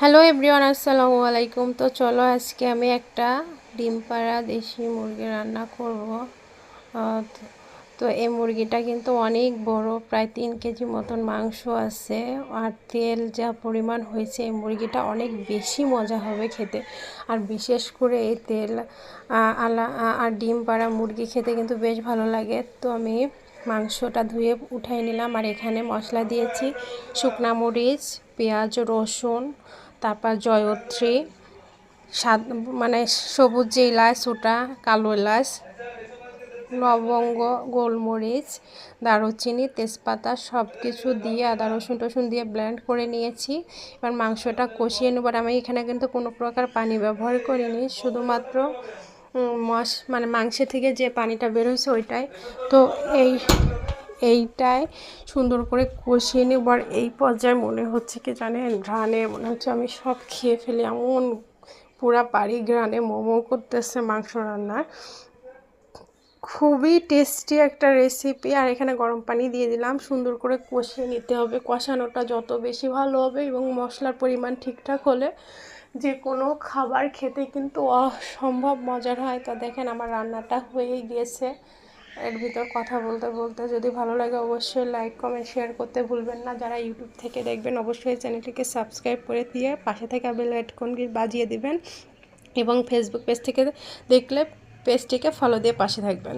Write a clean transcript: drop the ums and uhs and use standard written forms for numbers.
Hello everyone, আসসালামু আলাইকুম। তো চলো আজকে আমি একটা ডিম পাড়া দেশি মুরগি রান্না করব। আহ, তো এই মুরগিটা কিন্তু অনেক বড়, প্রায় 3 কেজি মতন মাংস আছে। আর তেল যা পরিমাণ হয়েছে, এই মুরগিটা অনেক বেশি মজা হবে খেতে। আর বিশেষ করে এই তেল আর ডিম পাড়া মুরগি খেতে কিন্তু বেশ ভালো লাগে। তো আমি মাংসটা ধুয়ে উঠাই নিলাম। আর এখানে মশলা দিয়েছি শুকনা মরিচ, পেঁয়াজ, রসুন, তারপর জয়ত্রী, সাদ মানে সবুজ যে এলাচ, ওটা কালো এলাচ, লবঙ্গ, গোলমরিচ, দারুচিনি, তেজপাতা সব কিছু দিয়ে আদা রসুন টসুন দিয়ে ব্লেন্ড করে নিয়েছি। এবার মাংসটা কষিয়ে নেবার। আমি এখানে কিন্তু কোনো প্রকার পানি ব্যবহার করিনি, শুধুমাত্র মাংসের থেকে যে পানিটা বের হয়েছে ওইটাই। তো এইটাই সুন্দর করে কষিয়ে নেবার। এই পর্যায়ে মনে হচ্ছে কি জানেন, ঘ্রাণে মনে হচ্ছে আমি সব খেয়ে ফেলি, এমন পুরা বাড়ি ঘ্রাণে মোমো করতেছে মাংস রান্নার। খুবই টেস্টি একটা রেসিপি। আর এখানে গরম পানি দিয়ে দিলাম। সুন্দর করে কষিয়ে নিতে হবে। কষানোটা যত বেশি ভালো হবে এবং মশলার পরিমাণ ঠিকঠাক হলে যে কোনো খাবার খেতে কিন্তু অসম্ভব মজার হয়। তো দেখেন আমার রান্নাটা হয়েই গিয়েছে। এর ভিতর কথা বলতে বলতে যদি ভালো লাগে অবশ্যই লাইক কমেন্ট শেয়ার করতে ভুলবেন না। যারা ইউটিউব থেকে দেখবেন অবশ্যই চ্যানেলটিকে সাবস্ক্রাইব করে দিয়ে পাশে থাকা বেল আইকনটি বাজিয়ে দিবেন এবং ফেসবুক পেজ থেকে দেখলে পেজটিকে ফলো দিয়ে পাশে থাকবেন।